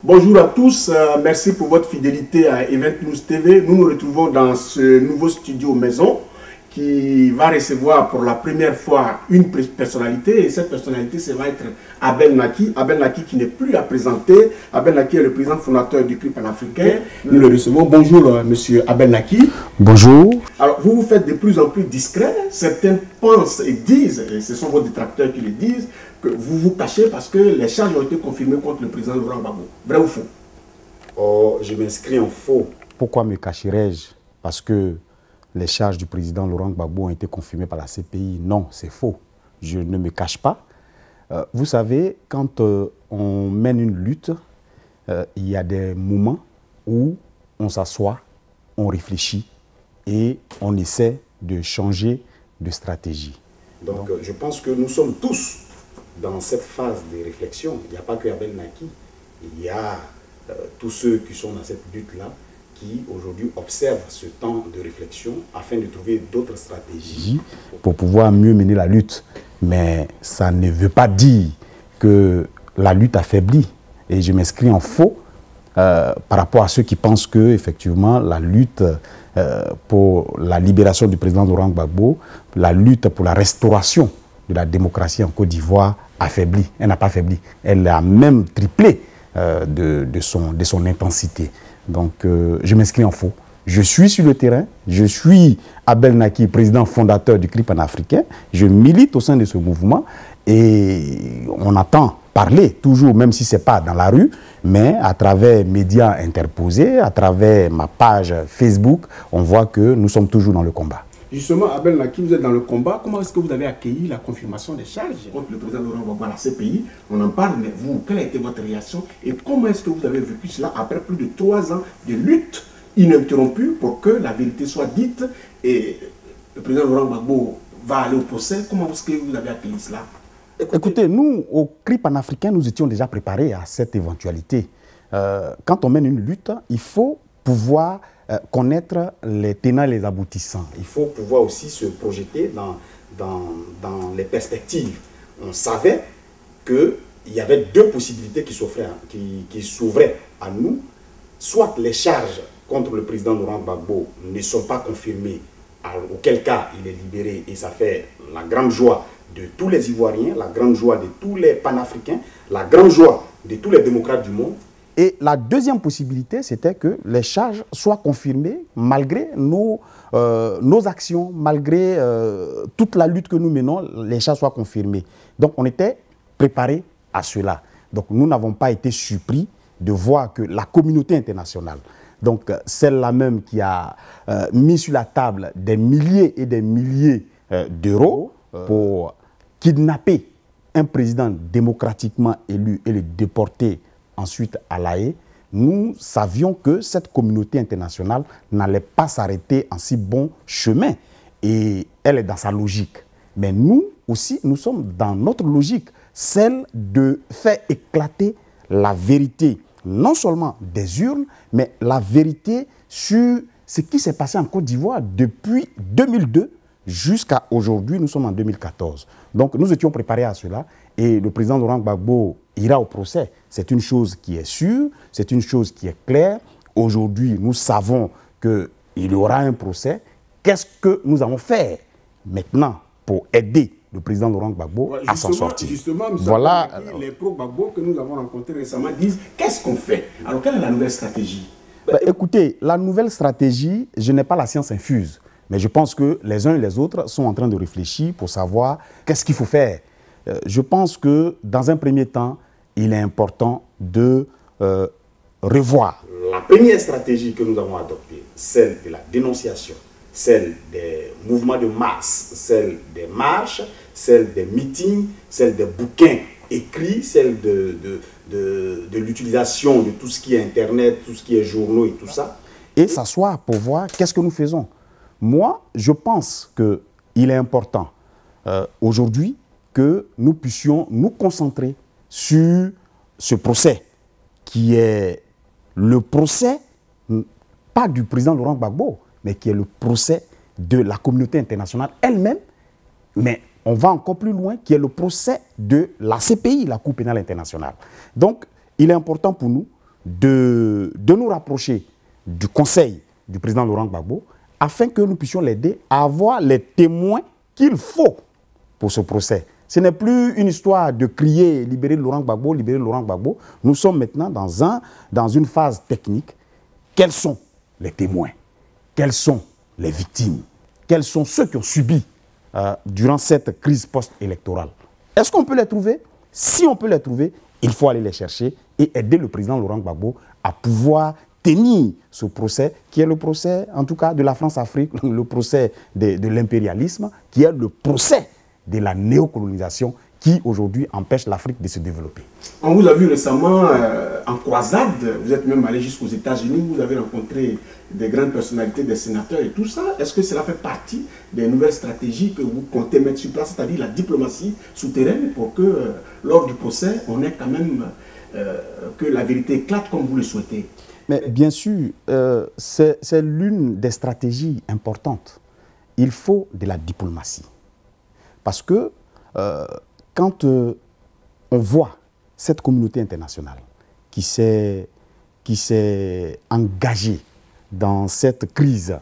Bonjour à tous, merci pour votre fidélité à Event News TV. Nous nous retrouvons dans ce nouveau studio maison qui va recevoir pour la première fois une personnalité, et cette personnalité, ça va être Abel Naki. Abel Naki qui n'est plus à présenter. Abel Naki est le président fondateur du CRI panafricain. Nous le recevons. Bonjour monsieur Abel Naki. Bonjour. Alors vous vous faites de plus en plus discret. Certains pensent et disent, et ce sont vos détracteurs qui le disent, que vous vous cachez parce que les charges ont été confirmées contre le président Laurent Gbagbo. Vrai ou faux? Oh, je m'inscris en faux. Pourquoi me cacherais-je? Parce que les charges du président Laurent Gbagbo ont été confirmées par la CPI. Non, c'est faux. Je ne me cache pas. Vous savez, quand on mène une lutte, il y a des moments où on s'assoit, on réfléchit et on essaie de changer de stratégie. Donc, je pense que nous sommes tous dans cette phase de réflexion. Il n'y a pas que Abel Naki. Il y a tous ceux qui sont dans cette lutte-là qui aujourd'hui observent ce temps de réflexion afin de trouver d'autres stratégies pour pouvoir mieux mener la lutte. Mais ça ne veut pas dire que la lutte affaiblit. Et je m'inscris en faux par rapport à ceux qui pensent que effectivement la lutte pour la libération du président Laurent Gbagbo, la lutte pour la restauration de la démocratie en Côte d'Ivoire affaiblit. Elle n'a pas affaibli. Elle a même triplé de son intensité. Donc, je m'inscris en faux. Je suis sur le terrain, je suis Abel Naki, président fondateur du CRI panafricain. Je milite au sein de ce mouvement et on entend parler toujours, même si ce n'est pas dans la rue, mais à travers médias interposés, à travers ma page Facebook, on voit que nous sommes toujours dans le combat. Justement, Abel Naki, vous êtes dans le combat. Comment est-ce que vous avez accueilli la confirmation des charges contre le président Laurent Gbagbo à la CPI? On en parle, mais vous, quelle a été votre réaction? Et comment est-ce que vous avez vécu cela après plus de 3 ans de lutte ininterrompue pour que la vérité soit dite et le président Laurent Gbagbo va aller au procès? Comment est-ce que vous avez accueilli cela? Écoutez, nous, au CRI panafricain, nous étions déjà préparés à cette éventualité. Quand on mène une lutte, il faut pouvoir connaître les tenants et les aboutissants. Il faut pouvoir aussi se projeter dans les perspectives. On savait qu'il y avait 2 possibilités qui s'ouvraient à nous. Soit les charges contre le président Laurent Gbagbo ne sont pas confirmées, auquel cas il est libéré et ça fait la grande joie de tous les Ivoiriens, la grande joie de tous les panafricains, la grande joie de tous les démocrates du monde. Et la deuxième possibilité, c'était que les charges soient confirmées malgré nos actions, malgré toute la lutte que nous menons, les charges soient confirmées. Donc on était préparés à cela. Donc nous n'avons pas été surpris de voir que la communauté internationale, donc celle-là même qui a mis sur la table des milliers et des milliers d'euros pour kidnapper un président démocratiquement élu et le déporter ensuite à La Haye, nous savions que cette communauté internationale n'allait pas s'arrêter en si bon chemin. Et elle est dans sa logique. Mais nous aussi, nous sommes dans notre logique, celle de faire éclater la vérité, non seulement des urnes, mais la vérité sur ce qui s'est passé en Côte d'Ivoire depuis 2002 jusqu'à aujourd'hui. Nous sommes en 2014. Donc nous étions préparés à cela et le président Laurent Gbagbo ira au procès. C'est une chose qui est sûre, c'est une chose qui est claire. Aujourd'hui, nous savons qu'il y aura un procès. Qu'est-ce que nous allons faire maintenant pour aider le président Laurent Gbagbo à s'en sortir? Justement, voilà. Les pro-Gbagbo que nous avons rencontrés récemment disent qu'est-ce qu'on fait? Alors, quelle est la nouvelle stratégie? Écoutez, la nouvelle stratégie, je n'ai pas la science infuse. Mais je pense que les uns et les autres sont en train de réfléchir pour savoir qu'est-ce qu'il faut faire. Je pense que dans un premier temps, il est important de revoir. La première stratégie que nous avons adoptée, celle de la dénonciation, celle des mouvements de masse, celle des marches, celle des meetings, celle des bouquins écrits, celle de l'utilisation de tout ce qui est Internet, tout ce qui est journaux et tout ça. Et s'asseoir pour voir qu'est-ce que nous faisons. Moi, je pense qu'il est important aujourd'hui que nous puissions nous concentrer sur ce procès qui est le procès, pas du président Laurent Gbagbo, mais qui est le procès de la communauté internationale elle-même, mais on va encore plus loin, qui est le procès de la CPI, la Cour pénale internationale. Donc, il est important pour nous de nous rapprocher du conseil du président Laurent Gbagbo afin que nous puissions l'aider à avoir les témoins qu'il faut pour ce procès. Ce n'est plus une histoire de crier « libérer Laurent Gbagbo, libérer Laurent Gbagbo ». Nous sommes maintenant dans une phase technique. Quels sont les témoins? Quels sont les victimes? Quels sont ceux qui ont subi durant cette crise post-électorale? Est-ce qu'on peut les trouver? Si on peut les trouver, il faut aller les chercher et aider le président Laurent Gbagbo à pouvoir tenir ce procès, qui est le procès, en tout cas, de la France-Afrique, le procès de l'impérialisme, qui est le procès de la néocolonisation qui, aujourd'hui, empêche l'Afrique de se développer. On vous a vu récemment en croisade, vous êtes même allé jusqu'aux États-Unis, vous avez rencontré des grandes personnalités, des sénateurs et tout ça. Est-ce que cela fait partie des nouvelles stratégies que vous comptez mettre sur place, c'est-à-dire la diplomatie souterraine, pour que, lors du procès, on ait quand même que la vérité éclate comme vous le souhaitez? Mais bien sûr, c'est l'une des stratégies importantes. Il faut de la diplomatie. Parce que quand on voit cette communauté internationale qui s'est engagée dans cette crise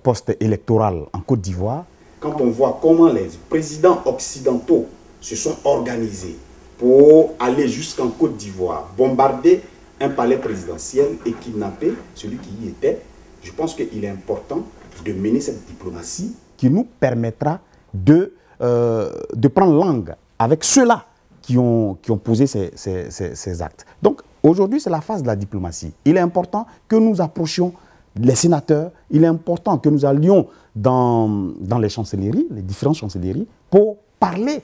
post-électorale en Côte d'Ivoire, quand on voit comment les présidents occidentaux se sont organisés pour aller jusqu'en Côte d'Ivoire, bombarder un palais présidentiel et kidnapper celui qui y était, je pense qu'il est important de mener cette diplomatie qui nous permettra de prendre langue avec ceux-là qui ont posé ces actes. Donc, aujourd'hui, c'est la phase de la diplomatie. Il est important que nous approchions les sénateurs, il est important que nous allions dans les chancelleries, les différentes chancelleries, pour parler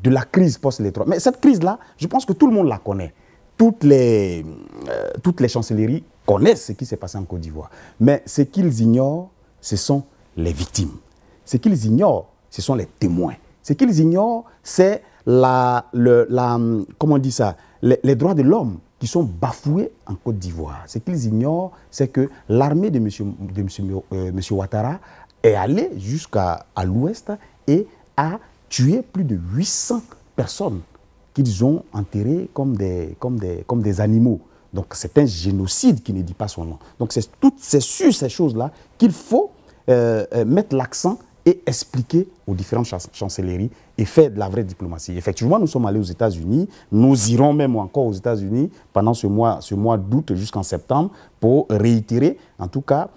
de la crise post-électorale. Mais cette crise-là, je pense que tout le monde la connaît. Toutes les chancelleries connaissent ce qui s'est passé en Côte d'Ivoire. Mais ce qu'ils ignorent, ce sont les victimes. Ce qu'ils ignorent, ce sont les témoins. Ce qu'ils ignorent, c'est comment on dit ça, les droits de l'homme qui sont bafoués en Côte d'Ivoire. Ce qu'ils ignorent, c'est que l'armée de M. Ouattara est allée jusqu'à l'ouest et a tué plus de 800 personnes qu'ils ont enterrées comme des animaux. Donc c'est un génocide qui ne dit pas son nom. Donc c'est sur ces choses-là qu'il faut mettre l'accent et expliquer aux différentes chancelleries et faire de la vraie diplomatie. Effectivement, nous sommes allés aux États-Unis, nous irons même encore aux États-Unis pendant ce mois d'août jusqu'en septembre pour réitérer, en tout cas,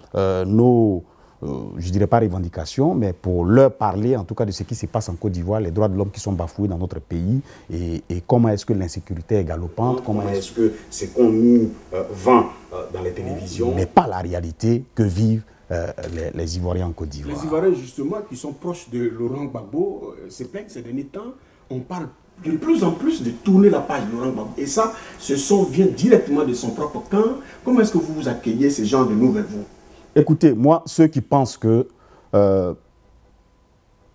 nos, je ne dirais pas revendications, mais pour leur parler en tout cas de ce qui se passe en Côte d'Ivoire, les droits de l'homme qui sont bafoués dans notre pays et comment est-ce que l'insécurité est galopante, comment est-ce que ce qu'on nous vend dans les télévisions n'est pas la réalité que vivent les Ivoiriens en Côte d'Ivoire. Les Ivoiriens, justement, qui sont proches de Laurent Gbagbo, c'est plein que ces derniers temps, on parle de plus en plus de tourner la page de Laurent Gbagbo. Et ça, ce son vient directement de son propre camp. Comment est-ce que vous accueillez ces gens de nouvelles voix? Écoutez, moi, ceux qui pensent que...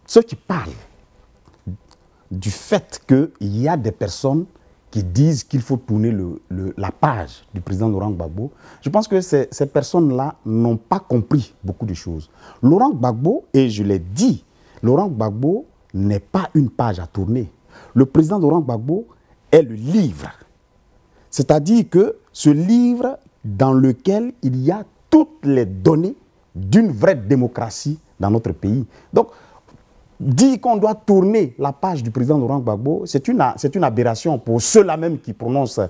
ceux qui parlent du fait qu'il y a des personnes qui disent qu'il faut tourner la page du président Laurent Gbagbo, je pense que ces personnes-là n'ont pas compris beaucoup de choses. Laurent Gbagbo, et je l'ai dit, Laurent Gbagbo n'est pas une page à tourner. Le président Laurent Gbagbo est le livre. C'est-à-dire que ce livre dans lequel il y a toutes les données d'une vraie démocratie dans notre pays. Donc, dire qu'on doit tourner la page du président Laurent Gbagbo, c'est une aberration pour ceux-là même qui prononcent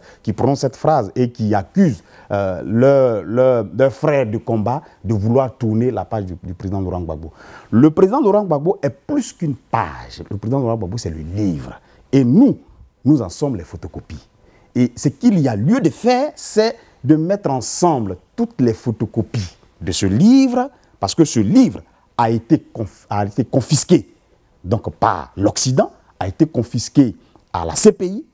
cette phrase et qui accusent leurs frères de combat de vouloir tourner la page du président Laurent Gbagbo. Le président Laurent Gbagbo est plus qu'une page. Le président Laurent Gbagbo, c'est le livre. Et nous en sommes les photocopies. Et ce qu'il y a lieu de faire, c'est de mettre ensemble toutes les photocopies de ce livre, parce que ce livre a été confisqué donc par l'Occident, a été confisqué à la CPI.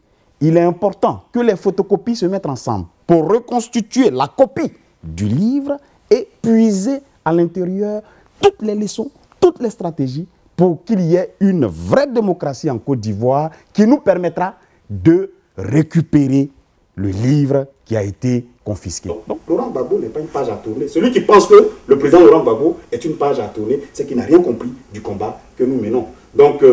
Il est important que les photocopies se mettent ensemble pour reconstituer la copie du livre et puiser à l'intérieur toutes les leçons, toutes les stratégies pour qu'il y ait une vraie démocratie en Côte d'Ivoire qui nous permettra de récupérer le livre qui a été confisqué. Donc Laurent Gbagbo n'est pas une page à tourner. Celui qui pense que le président Laurent Gbagbo est une page à tourner, c'est qu'il n'a rien compris du combat que nous menons. Donc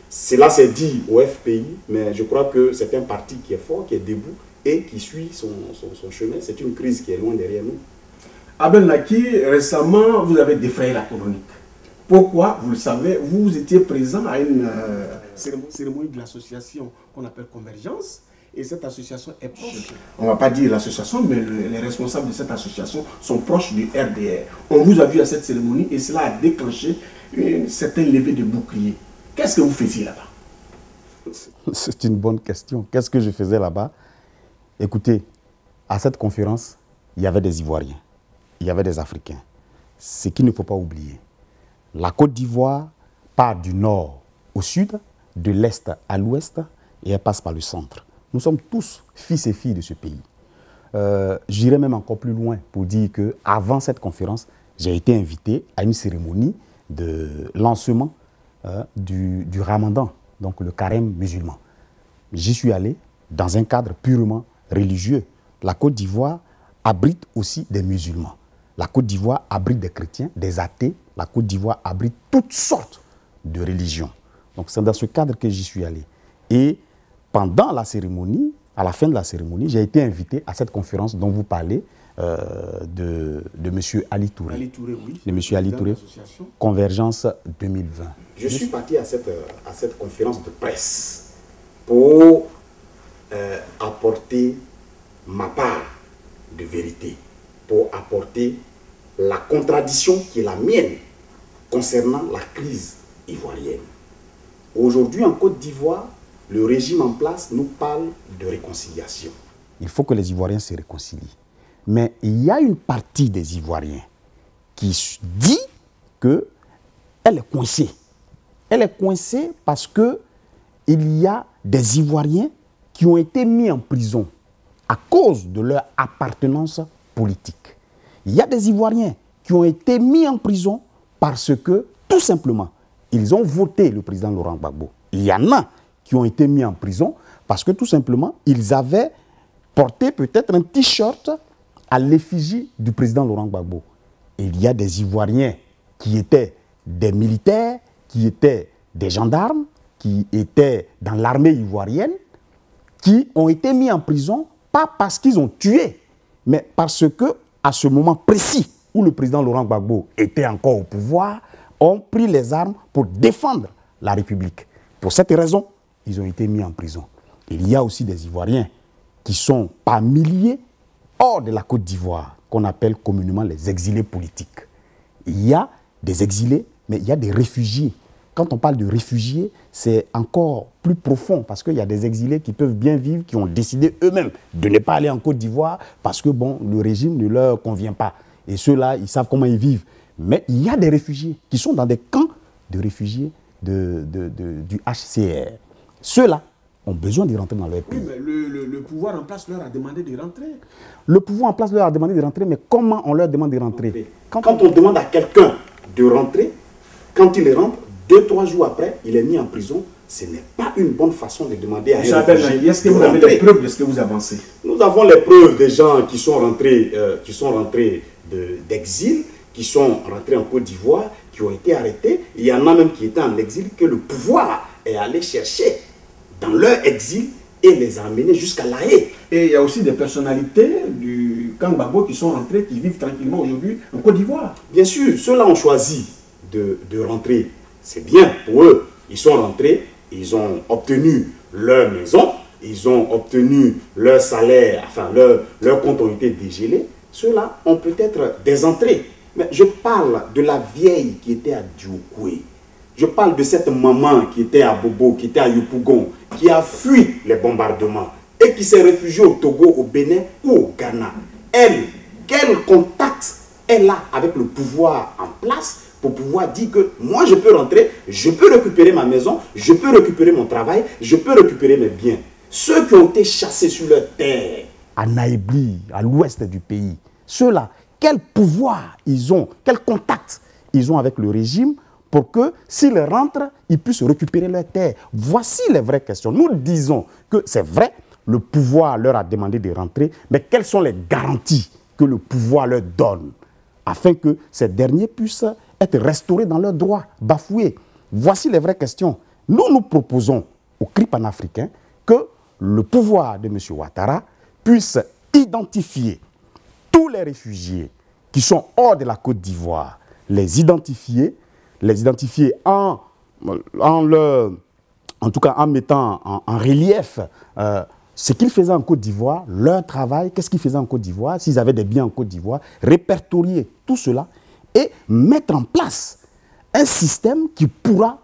cela c'est dit au FPI, mais je crois que c'est un parti qui est fort, qui est debout et qui suit son chemin. C'est une crise qui est loin derrière nous. Abel Naki, récemment, vous avez défrayé la chronique. Pourquoi? Vous le savez, vous étiez présent à une cérémonie de l'association qu'on appelle Convergence. Et cette association est proche. On ne va pas dire l'association, mais les responsables de cette association sont proches du RDR. On vous a vu à cette cérémonie et cela a déclenché une certaine levée de bouclier. Qu'est-ce que vous faisiez là-bas? C'est une bonne question. Qu'est-ce que je faisais là-bas? Écoutez, à cette conférence, il y avait des Ivoiriens, il y avait des Africains. Ce qu'il ne faut pas oublier. La Côte d'Ivoire part du nord au sud, de l'est à l'ouest, et elle passe par le centre. Nous sommes tous fils et filles de ce pays. J'irai même encore plus loin pour dire qu'avant cette conférence, j'ai été invité à une cérémonie de lancement du Ramadan, donc le carême musulman. J'y suis allé dans un cadre purement religieux. La Côte d'Ivoire abrite aussi des musulmans. La Côte d'Ivoire abrite des chrétiens, des athées. La Côte d'Ivoire abrite toutes sortes de religions. Donc c'est dans ce cadre que j'y suis allé. Et pendant la cérémonie, à la fin de la cérémonie, j'ai été invité à cette conférence dont vous parlez de M. Ali Touré. Ali Touré, oui. De M. Ali Touré, Convergence 2020. Je suis parti à cette conférence de presse pour apporter ma part de vérité, pour apporter la contradiction qui est la mienne concernant la crise ivoirienne. Aujourd'hui, en Côte d'Ivoire, le régime en place nous parle de réconciliation. Il faut que les Ivoiriens se réconcilient. Mais il y a une partie des Ivoiriens qui dit qu'elle est coincée. Elle est coincée parce qu'il y a des Ivoiriens qui ont été mis en prison à cause de leur appartenance politique. Il y a des Ivoiriens qui ont été mis en prison parce que, tout simplement, ils ont voté le président Laurent Gbagbo. Il y en a qui ont été mis en prison parce que, tout simplement, ils avaient porté peut-être un t-shirt à l'effigie du président Laurent Gbagbo. Il y a des Ivoiriens qui étaient des militaires, qui étaient des gendarmes, qui étaient dans l'armée ivoirienne, qui ont été mis en prison, pas parce qu'ils ont tué, mais parce que, à ce moment précis où le président Laurent Gbagbo était encore au pouvoir, ont pris les armes pour défendre la République. Pour cette raison, ils ont été mis en prison. Il y a aussi des Ivoiriens qui sont par milliers hors de la Côte d'Ivoire, qu'on appelle communément les exilés politiques. Il y a des exilés, mais il y a des réfugiés. Quand on parle de réfugiés, c'est encore plus profond parce qu'il y a des exilés qui peuvent bien vivre, qui ont décidé eux-mêmes de ne pas aller en Côte d'Ivoire parce que bon, le régime ne leur convient pas. Et ceux-là, ils savent comment ils vivent. Mais il y a des réfugiés qui sont dans des camps de réfugiés du HCR. Ceux-là ont besoin de rentrer dans leur pays. Oui, mais le pouvoir en place leur a demandé de rentrer. Le pouvoir en place leur a demandé de rentrer, mais comment on leur demande de rentrer? Quand on demande à quelqu'un de rentrer, quand il rentre, 2-3 jours après, il est mis en prison. Ce n'est pas une bonne façon de demander à un réfugié. Est-ce que vous avez les preuves de ce que vous avancez? Nous avons les preuves des gens qui sont rentrés d'exil, qui sont rentrés en Côte d'Ivoire, qui ont été arrêtés. Il y en a même qui étaient en exil, que le pouvoir est allé chercher dans leur exil et les a amenés jusqu'à La Haye. Et il y a aussi des personnalités du camp Gbagbo qui sont rentrées, qui vivent tranquillement aujourd'hui en Côte d'Ivoire. Bien sûr, ceux-là ont choisi de rentrer. C'est bien pour eux. Ils sont rentrés, ils ont obtenu leur maison, ils ont obtenu leur salaire, enfin leurs comptes ont été dégelés. Ceux-là ont peut-être des entrées. Mais je parle de la vieille qui était à Dioukoué. Je parle de cette maman qui était à Bobo, qui était à Yopougon, qui a fui les bombardements et qui s'est réfugiée au Togo, au Bénin ou au Ghana. Elle, quel contact elle a avec le pouvoir en place pour pouvoir dire que moi je peux rentrer, je peux récupérer ma maison, je peux récupérer mon travail, je peux récupérer mes biens. Ceux qui ont été chassés sur leur terre. À Naïbli, à l'ouest du pays, ceux-là, quel pouvoir ils ont, quel contact ils ont avec le régime pour que s'ils rentrent, ils puissent récupérer leur terre. Voici les vraies questions. Nous disons que c'est vrai, le pouvoir leur a demandé de rentrer, mais quelles sont les garanties que le pouvoir leur donne afin que ces derniers puissent être restaurés dans leurs droits, bafoués? Voici les vraies questions. Nous proposons au CRI panafricain que le pouvoir de M. Ouattara puisse identifier tous les réfugiés qui sont hors de la Côte d'Ivoire, les identifier en tout cas en mettant en relief ce qu'ils faisaient en Côte d'Ivoire, leur travail, qu'est-ce qu'ils faisaient en Côte d'Ivoire, s'ils avaient des biens en Côte d'Ivoire, répertorier tout cela et mettre en place un système qui pourra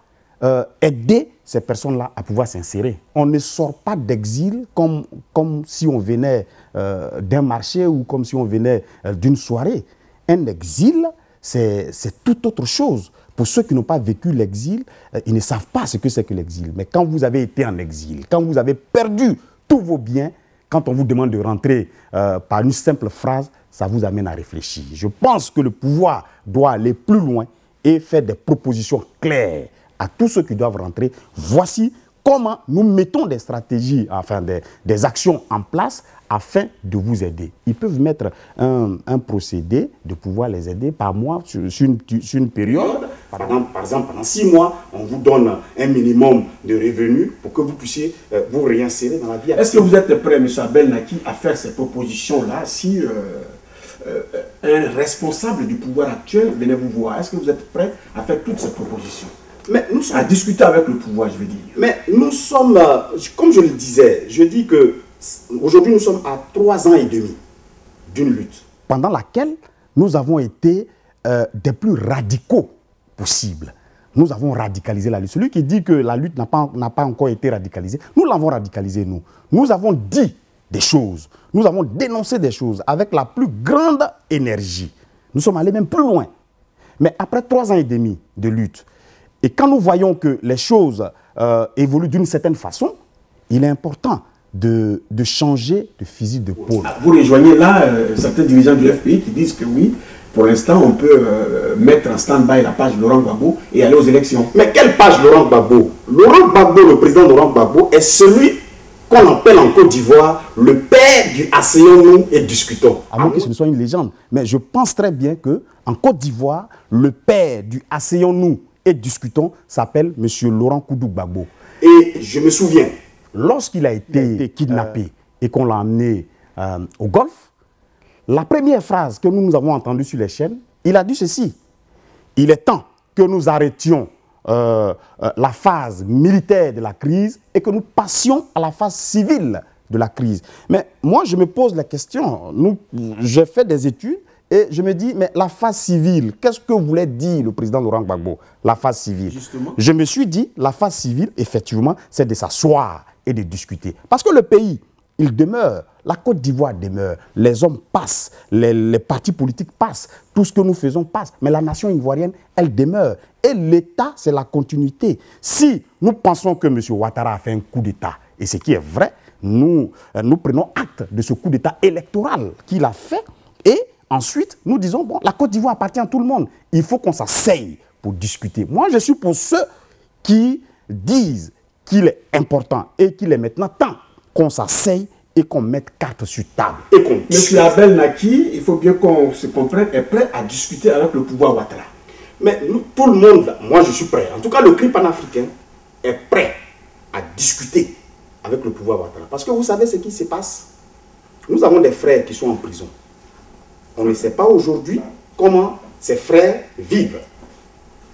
aider ces personnes-là à pouvoir s'insérer. On ne sort pas d'exil comme si on venait d'un marché ou comme si on venait d'une soirée. Un exil, c'est tout autre chose. Pour ceux qui n'ont pas vécu l'exil, ils ne savent pas ce que c'est que l'exil. Mais quand vous avez été en exil, quand vous avez perdu tous vos biens, quand on vous demande de rentrer par une simple phrase, ça vous amène à réfléchir. Je pense que le pouvoir doit aller plus loin et faire des propositions claires à tous ceux qui doivent rentrer. Voici comment nous mettons des stratégies, enfin des actions en place afin de vous aider. Ils peuvent mettre un procédé de pouvoir les aider par mois sur une période. Par exemple, pendant 6 mois, on vous donne un minimum de revenus pour que vous puissiez vous réinsérer dans la vie. Est-ce que vous êtes prêt, M. Abel Naki, à faire ces propositions-là si un responsable du pouvoir actuel venait vous voir? Est-ce que vous êtes prêt à faire toutes ces propositions? Mais nous sommes... À discuter avec le pouvoir, je veux dire. Mais nous sommes, comme je le disais, je dis que aujourd'hui nous sommes à 3 ans et demi d'une lutte. Pendant laquelle nous avons été des plus radicaux possibles. Nous avons radicalisé la lutte. Celui qui dit que la lutte n'a pas encore été radicalisée, nous l'avons radicalisée, nous. Nous avons dit des choses, nous avons dénoncé des choses avec la plus grande énergie. Nous sommes allés même plus loin. Mais après 3 ans et demi de lutte, et quand nous voyons que les choses évoluent d'une certaine façon, il est important de changer de fusil d'épaule. Vous rejoignez là certains dirigeants du FPI qui disent que oui, pour l'instant, on peut mettre en stand-by la page Laurent Gbagbo et aller aux élections. Mais quelle page Laurent Gbagbo? Laurent Gbagbo, le président Laurent Gbagbo, est celui qu'on appelle en Côte d'Ivoire le père du asseyons-nous et discutons. À moins que ce ne soit une légende. Mais je pense très bien qu'en Côte d'Ivoire, le père du asseyons-nous et discutons s'appelle M. Laurent Koudou Gbagbo. Et je me souviens, lorsqu'il a été kidnappé et qu'on l'a emmené au Golfe, la première phrase que nous avons entendue sur les chaînes, il a dit ceci: il est temps que nous arrêtions la phase militaire de la crise et que nous passions à la phase civile de la crise. Mais moi, je me pose la question, j'ai fait des études et je me dis, mais la phase civile, qu'est-ce que voulait dire le président Laurent Gbagbo, la phase civile? Justement. Je me suis dit, la phase civile, effectivement, c'est de s'asseoir et de discuter. Parce que le pays, il demeure, la Côte d'Ivoire demeure, les hommes passent, les partis politiques passent, tout ce que nous faisons passe, mais la nation ivoirienne, elle demeure. Et l'État, c'est la continuité. Si nous pensons que M. Ouattara a fait un coup d'État, et ce qui est vrai, nous prenons acte de ce coup d'État électoral qu'il a fait, et ensuite, nous disons, bon, la Côte d'Ivoire appartient à tout le monde. Il faut qu'on s'asseye pour discuter. Moi, je suis pour ceux qui disent qu'il est important et qu'il est maintenant temps qu'on s'asseye et qu'on mette carte sur table. Monsieur Abel Naki, il faut bien qu'on se comprenne, est prêt à discuter avec le pouvoir Ouattara. Mais nous, tout le monde, moi je suis prêt. En tout cas, le CRI panafricain est prêt à discuter avec le pouvoir Ouattara. Parce que vous savez ce qui se passe. Nous avons des frères qui sont en prison. On ne sait pas aujourd'hui comment ces frères vivent.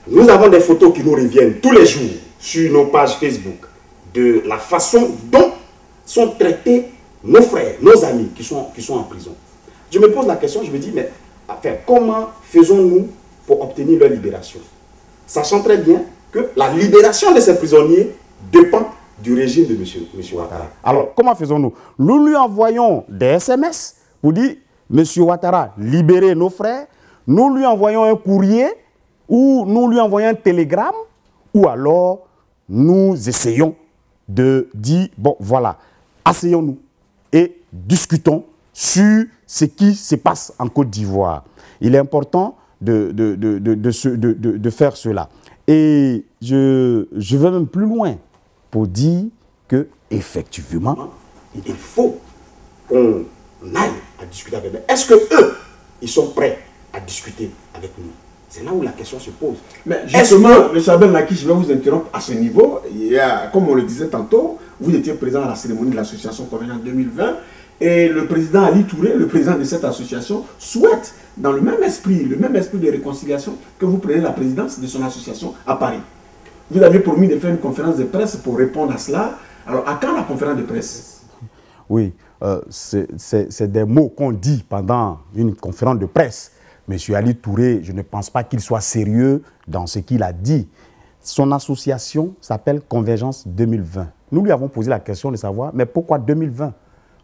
Nous avons des photos qui nous reviennent tous les jours sur nos pages Facebook de la façon dont sont traités nos frères, nos amis qui sont en prison. Je me pose la question, je me dis, mais enfin, comment faisons-nous pour obtenir leur libération? Sachant très bien que la libération de ces prisonniers dépend du régime de M. Ouattara. Alors, comment faisons-nous? Nous lui envoyons des SMS pour dire, M. Ouattara, libérez nos frères. Nous lui envoyons un courrier ou nous lui envoyons un télégramme, ou alors nous essayons de dire, bon voilà, asseyons-nous et discutons sur ce qui se passe en Côte d'Ivoire. Il est important de faire cela. Et je vais même plus loin pour dire que effectivement, il faut qu'on aille à discuter avec eux. Est-ce que eux, ils sont prêts à discuter avec nous? C'est là où la question se pose. Mais justement, M. Abel Naki, je vais vous interrompre à ce niveau. Il y a, comme on le disait tantôt, vous étiez présent à la cérémonie de l'association Convergence 2020 Et le président Ali Touré, le président de cette association, souhaite, dans le même esprit de réconciliation, que vous preniez la présidence de son association à Paris. Vous avez promis de faire une conférence de presse pour répondre à cela. Alors, à quand la conférence de presse? Oui, c'est des mots qu'on dit pendant une conférence de presse. Monsieur Ali Touré, je ne pense pas qu'il soit sérieux dans ce qu'il a dit. Son association s'appelle Convergence 2020. Nous lui avons posé la question de savoir, mais pourquoi 2020?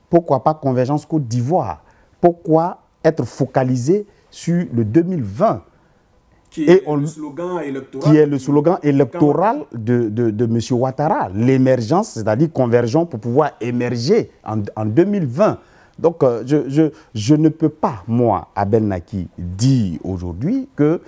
Pourquoi pas Convergence Côte d'Ivoire? Pourquoi être focalisé sur le 2020? Qui est le slogan électoral de M. Ouattara. L'émergence, c'est-à-dire convergence pour pouvoir émerger en 2020. Donc, je ne peux pas, moi, Abel Naki, dire aujourd'hui que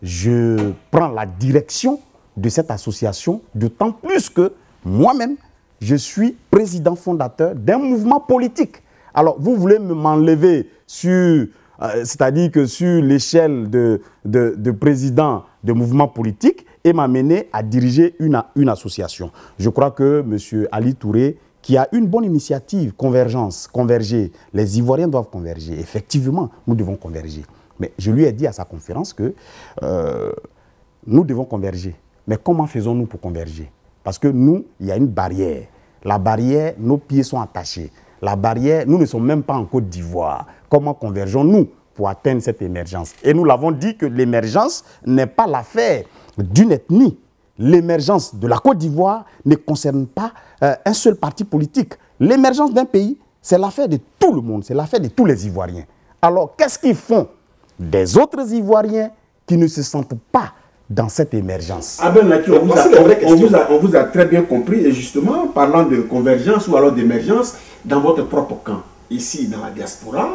je prends la direction de cette association, d'autant plus que moi-même, je suis président fondateur d'un mouvement politique. Alors, vous voulez m'enlever sur, c'est-à-dire que sur l'échelle de président de mouvement politique et m'amener à diriger une association. Je crois que M. Ali Touré, qui a une bonne initiative, converger, les Ivoiriens doivent converger. Effectivement, nous devons converger. Mais je lui ai dit à sa conférence que nous devons converger. Mais comment faisons-nous pour converger? Parce que nous, il y a une barrière. La barrière, nos pieds sont attachés. La barrière, nous ne sommes même pas en Côte d'Ivoire. Comment convergeons-nous pour atteindre cette émergence? Et nous l'avons dit que l'émergence n'est pas l'affaire d'une ethnie. L'émergence de la Côte d'Ivoire ne concerne pas un seul parti politique. L'émergence d'un pays, c'est l'affaire de tout le monde, c'est l'affaire de tous les Ivoiriens. Alors, qu'est-ce qu'ils font des autres Ivoiriens qui ne se sentent pas dans cette émergence? Abel Naki, on vous a très bien compris. Et justement, parlant de convergence ou alors d'émergence, dans votre propre camp, ici dans la diaspora,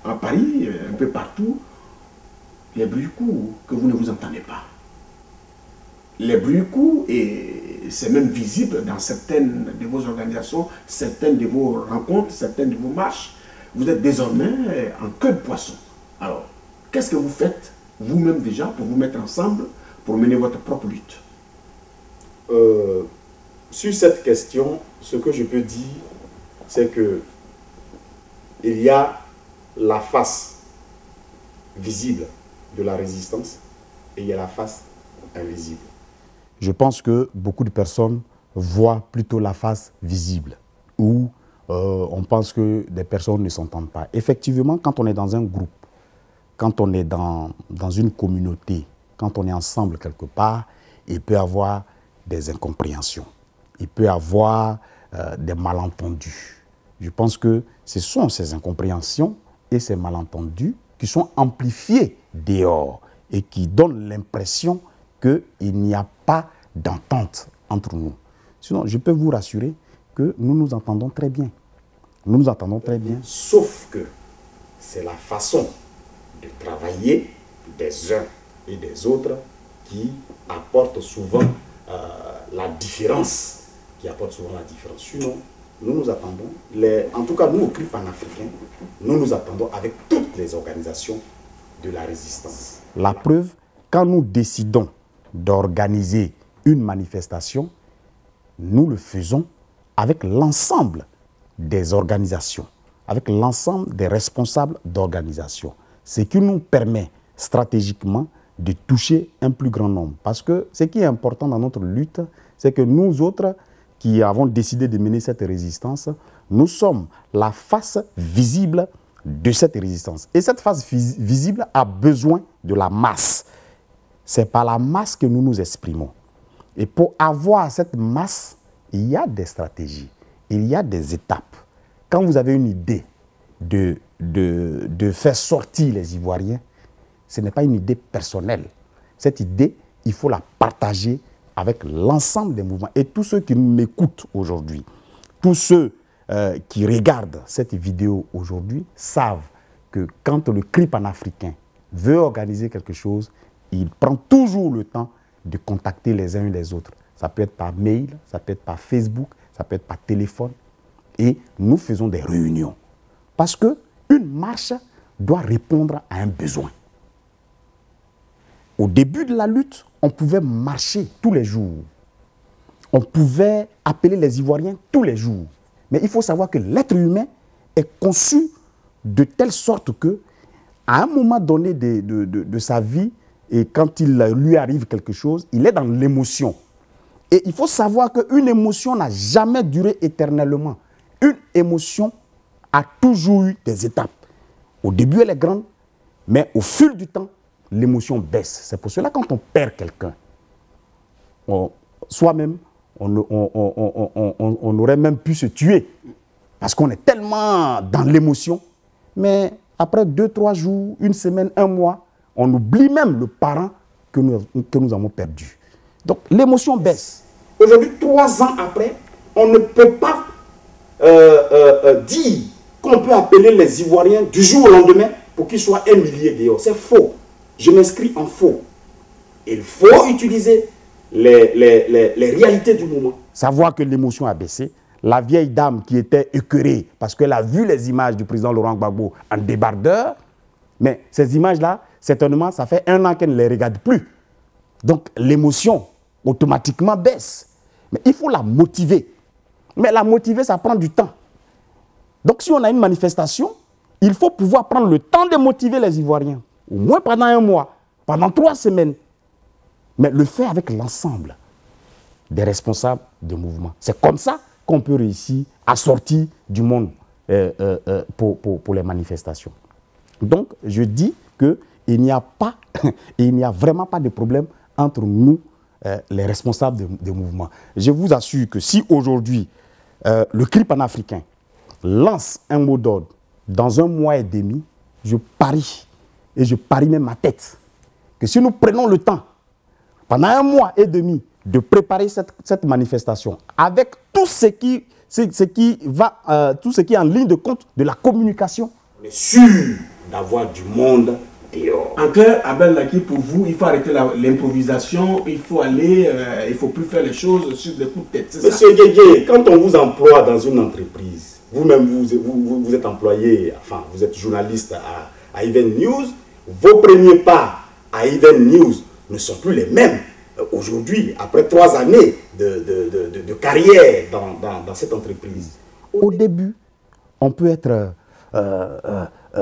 à Paris, un peu partout, les bruits courent que vous ne vous entendez pas. Les bruits courent et c'est même visible dans certaines de vos organisations, certaines de vos rencontres, certaines de vos marches. Vous êtes désormais en queue de poisson. Alors, qu'est-ce que vous faites vous-même déjà pour vous mettre ensemble pour mener votre propre lutte? Sur cette question, ce que je peux dire, c'est que il y a la face visible de la résistance et il y a la face invisible. Je pense que beaucoup de personnes voient plutôt la face visible, où on pense que des personnes ne s'entendent pas. Effectivement, quand on est dans un groupe, quand on est dans une communauté, quand on est ensemble quelque part, il peut y avoir des incompréhensions, il peut y avoir des malentendus. Je pense que ce sont ces incompréhensions et ces malentendus qui sont amplifiés dehors et qui donnent l'impression qu'il n'y a pas d'entente entre nous. Sinon, je peux vous rassurer que nous nous entendons très bien. Nous nous entendons très bien. Sauf que c'est la façon de travailler des uns et des autres qui apporte souvent la différence. Sinon, nous nous attendons, en tout cas nous au CRI panafricain, nous nous attendons avec toutes les organisations de la résistance. La preuve, quand nous décidons d'organiser une manifestation, nous le faisons avec l'ensemble des organisations, avec l'ensemble des responsables d'organisation. Ce qui nous permet stratégiquement de toucher un plus grand nombre. Parce que ce qui est important dans notre lutte, c'est que nous autres qui avons décidé de mener cette résistance, nous sommes la face visible de cette résistance. Et cette face visible a besoin de la masse. C'est par la masse que nous nous exprimons. Et pour avoir cette masse, il y a des stratégies, il y a des étapes. Quand vous avez une idée de faire sortir les Ivoiriens, ce n'est pas une idée personnelle. Cette idée, il faut la partager avec l'ensemble des mouvements. Et tous ceux qui m'écoutent aujourd'hui, tous ceux qui regardent cette vidéo aujourd'hui, savent que quand le CRI panafricain veut organiser quelque chose, il prend toujours le temps de contacter les uns et les autres. Ça peut être par mail, ça peut être par Facebook, ça peut être par téléphone. Et nous faisons des réunions. Parce qu'une marche doit répondre à un besoin. Au début de la lutte, on pouvait marcher tous les jours. On pouvait appeler les Ivoiriens tous les jours. Mais il faut savoir que l'être humain est conçu de telle sorte que, à un moment donné de sa vie, et quand il lui arrive quelque chose, il est dans l'émotion. Et il faut savoir qu'une émotion n'a jamais duré éternellement. Une émotion a toujours eu des étapes. Au début, elle est grande, mais au fil du temps, l'émotion baisse. C'est pour cela que quand on perd quelqu'un, soi-même, on aurait même pu se tuer. Parce qu'on est tellement dans l'émotion. Mais après 2-3 jours, une semaine, un mois, on oublie même le parent que nous avons perdu. Donc l'émotion baisse. Aujourd'hui, 3 ans après, on ne peut pas dire qu'on peut appeler les Ivoiriens du jour au lendemain pour qu'ils soient 1 millier dehors. C'est faux. Je m'inscris en faux. Il faut utiliser les réalités du moment. Savoir que l'émotion a baissé. La vieille dame qui était écœurée parce qu'elle a vu les images du président Laurent Gbagbo en débardeur, mais ces images-là, certainement, ça fait 1 an qu'elle ne les regarde plus. Donc l'émotion automatiquement baisse. Mais il faut la motiver. Mais la motiver, ça prend du temps. Donc si on a une manifestation, il faut pouvoir prendre le temps de motiver les Ivoiriens. Au moins pendant 1 mois, pendant 3 semaines. Mais le faire avec l'ensemble des responsables de mouvement. C'est comme ça qu'on peut réussir à sortir du monde pour les manifestations. Donc, je dis qu'il n'y a pas, il n'y a vraiment pas de problème entre nous, les responsables de mouvement. Je vous assure que si aujourd'hui, le CRI panafricain lance un mot d'ordre dans 1 mois et demi, je parie, et je parie même ma tête, que si nous prenons le temps, pendant 1 mois et demi, de préparer cette manifestation avec tout ce qui est en ligne de compte de la communication. On est sûr d'avoir du monde dehors. En clair, Abel Laki, pour vous, il faut arrêter l'improvisation, il faut aller, il ne faut plus faire les choses sur des coups de tête. Monsieur Guégué, quand on vous emploie dans une entreprise, vous-même vous êtes employé, enfin vous êtes journaliste à Even News, vos premiers pas à Even News ne sont plus les mêmes. Aujourd'hui, après 3 années de carrière dans cette entreprise. Au début, on peut être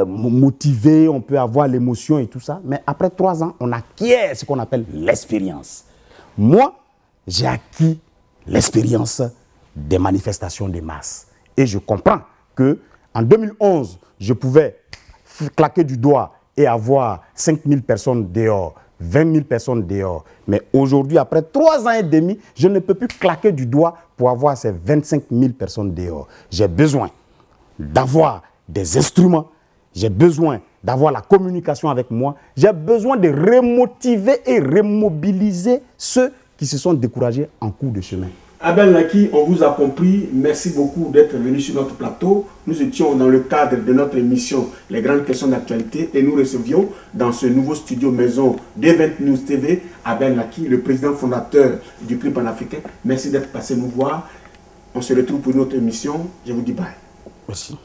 motivé, on peut avoir l'émotion et tout ça, mais après 3 ans, on acquiert ce qu'on appelle l'expérience. Moi, j'ai acquis l'expérience des manifestations de masse. Et je comprends qu'en 2011, je pouvais claquer du doigt et avoir 5000 personnes dehors, 20 000 personnes dehors. Mais aujourd'hui, après 3 ans et demi, je ne peux plus claquer du doigt pour avoir ces 25 000 personnes dehors. J'ai besoin d'avoir des instruments, j'ai besoin d'avoir la communication avec moi, j'ai besoin de remotiver et remobiliser ceux qui se sont découragés en cours de chemin. Abel Laki, on vous a compris. Merci beaucoup d'être venu sur notre plateau. Nous étions dans le cadre de notre émission Les grandes questions d'actualité et nous recevions dans ce nouveau studio maison d'Event News TV Abel Laki, le président fondateur du CRI panafricain. Merci d'être passé nous voir. On se retrouve pour une autre émission. Je vous dis bye. Merci.